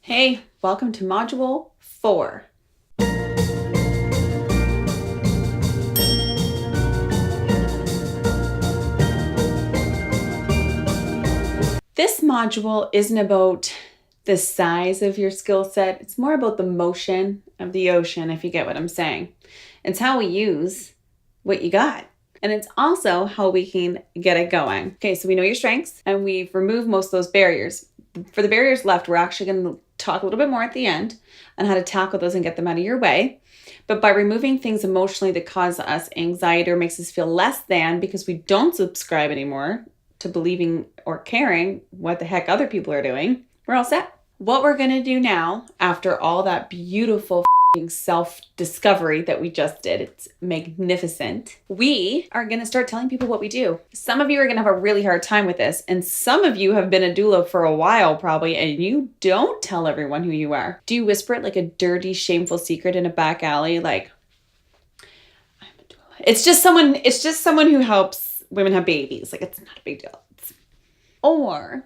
Hey, welcome to Module 4. This module isn't about the size of your skill set. It's more about the motion of the ocean, if you get what I'm saying. It's how we use what you got. And it's also how we can get it going. Okay, so we know your strengths and we've removed most of those barriers. For the barriers left, we're actually going to talk a little bit more at the end on how to tackle those and get them out of your way. But by removing things emotionally that cause us anxiety or makes us feel less than because we don't subscribe anymore to believing or caring what the heck other people are doing, we're all set. What we're going to do now, after all that beautiful self-discovery that we just did, it's magnificent, we are going to start telling people what we do. Some of you are going to have a really hard time with this, and some of you have been a doula for a while probably, and you don't tell everyone who you are. Do you whisper it like a dirty, shameful secret in a back alley, like, I'm a doula? It's just someone who helps women have babies. Like, it's not a big deal. Or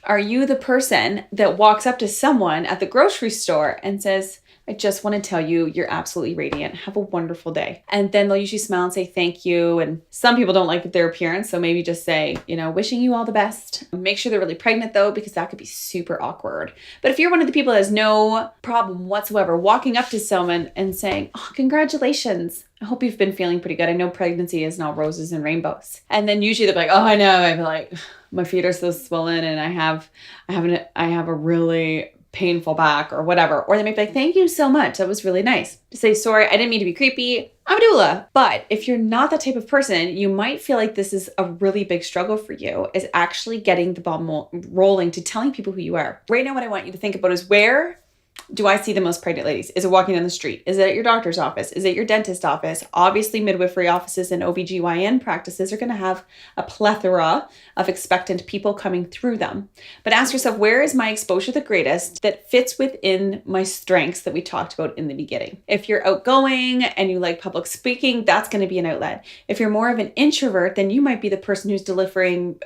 are you the person that walks up to someone at the grocery store and says, I just want to tell you, you're absolutely radiant. Have a wonderful day. And then they'll usually smile and say thank you. And some people don't like their appearance. So maybe just say, wishing you all the best. Make sure they're really pregnant though, because that could be super awkward. But if you're one of the people that has no problem whatsoever walking up to someone and saying, oh, congratulations. I hope you've been feeling pretty good. I know pregnancy isn't all roses and rainbows. And then usually they're like, oh, I know. I'm like, my feet are so swollen and I have a really painful back or whatever. Or they may be like, thank you so much. That was really nice. To say, sorry, I didn't mean to be creepy. I'm a doula. But if you're not that type of person, you might feel like this is a really big struggle for you, is actually getting the ball rolling to telling people who you are. Right now, what I want you to think about is, where do I see the most pregnant ladies? Is it walking down the street? Is it at your doctor's office? Is it your dentist office? Obviously, midwifery offices and OBGYN practices are going to have a plethora of expectant people coming through them. But ask yourself, where is my exposure the greatest that fits within my strengths that we talked about in the beginning? If you're outgoing and you like public speaking, that's going to be an outlet. If you're more of an introvert, then you might be the person who's delivering,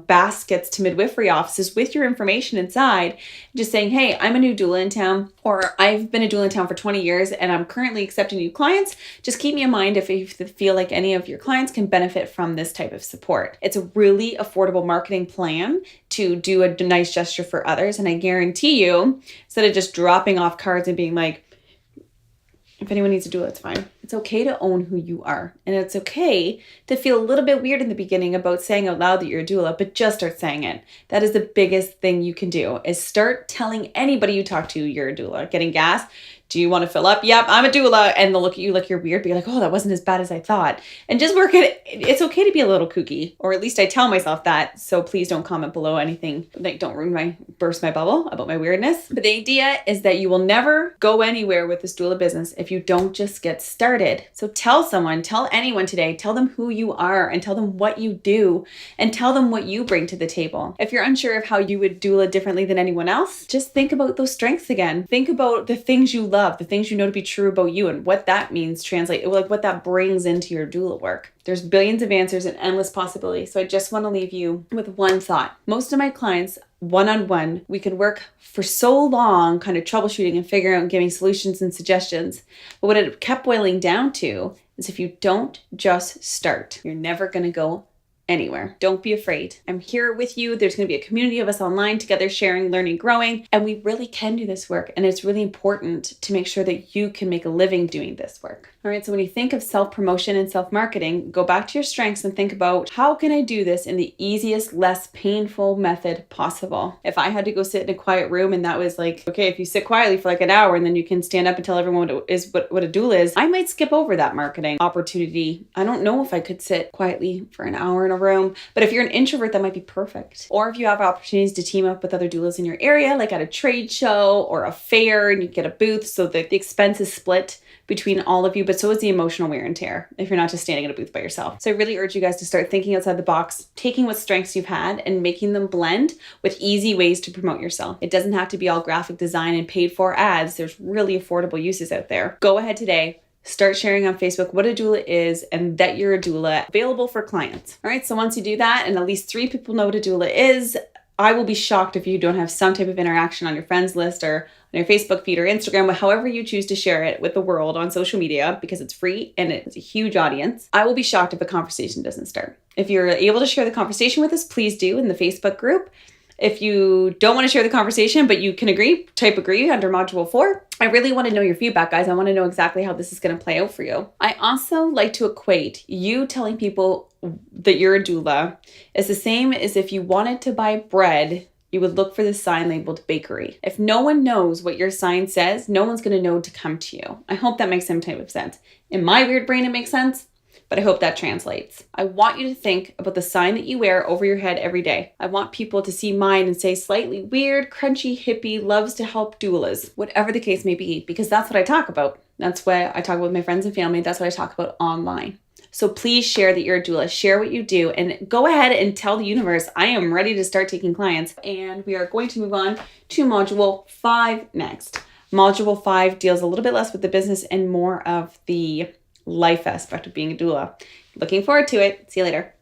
baskets to midwifery offices with your information inside, just saying, hey, I'm a new doula in town. Or I've been a doula in town for 20 years and I'm currently accepting new clients. Just keep me in mind if you feel like any of your clients can benefit from this type of support. It's a really affordable marketing plan to do a nice gesture for others. And I guarantee you, instead of just dropping off cards and being like, if anyone needs a doula, it's fine. It's okay to own who you are. And it's okay to feel a little bit weird in the beginning about saying out loud that you're a doula, but just start saying it. That is the biggest thing you can do, is start telling anybody you talk to you're a doula. Getting gas? Do you want to fill up? Yep, I'm a doula. And they'll look at you like you're weird, be like, oh, that wasn't as bad as I thought. And just work it. It's okay to be a little kooky, or at least I tell myself that. So please don't comment below anything. Like, don't burst my bubble about my weirdness. But the idea is that you will never go anywhere with this doula business if you don't just get started. So tell anyone today, tell them who you are and tell them what you do and tell them what you bring to the table. If you're unsure of how you would doula differently than anyone else, just think about those strengths again. Think about the things you love, the things you know to be true about you, and what that means translate, like what that brings into your doula work. There's billions of answers and endless possibilities. So I just want to leave you with one thought. Most of my clients, one-on-one, we can work for so long kind of troubleshooting and figuring out and giving solutions and suggestions. But what it kept boiling down to is, if you don't just start, you're never going to go anywhere. Don't be afraid. I'm here with you. There's going to be a community of us online together, sharing, learning, growing, and we really can do this work. And it's really important to make sure that you can make a living doing this work. All right. So when you think of self-promotion and self-marketing, go back to your strengths and think about, how can I do this in the easiest, less painful method possible? If I had to go sit in a quiet room and that was like, okay, if you sit quietly for like an hour and then you can stand up and tell everyone what a doula is, I might skip over that marketing opportunity. I don't know if I could sit quietly for an hour in a room, but if you're an introvert, that might be perfect. Or if you have opportunities to team up with other doulas in your area, like at a trade show or a fair, and you get a booth so that the expense is split between all of you, but so is the emotional wear and tear if you're not just standing in a booth by yourself. So I really urge you guys to start thinking outside the box, taking what strengths you've had and making them blend with easy ways to promote yourself. It doesn't have to be all graphic design and paid for ads. There's really affordable uses out there. Go ahead today. Start sharing on Facebook what a doula is and that you're a doula, available for clients. All right, so once you do that and at least 3 people know what a doula is, I will be shocked if you don't have some type of interaction on your friends list or on your Facebook feed or Instagram, however you choose to share it with the world on social media, because it's free and it's a huge audience. I will be shocked if a conversation doesn't start. If you're able to share the conversation with us, please do in the Facebook group. If you don't want to share the conversation, but you can agree, type agree under module 4. I really want to know your feedback, guys. I want to know exactly how this is going to play out for you. I also like to equate you telling people that you're a doula is the same as if you wanted to buy bread, you would look for the sign labeled bakery. If no one knows what your sign says, no one's going to know to come to you. I hope that makes some type of sense. In my weird brain, it makes sense, but I hope that translates. I want you to think about the sign that you wear over your head every day. I want people to see mine and say slightly weird, crunchy, hippie, loves to help doulas, whatever the case may be, because that's what I talk about. That's what I talk about with my friends and family. That's what I talk about online. So please share that you're a doula, share what you do, and go ahead and tell the universe, I am ready to start taking clients. And we are going to move on to module 5 next. Module 5 deals a little bit less with the business and more of the life aspect of being a doula. Looking forward to it. See you later.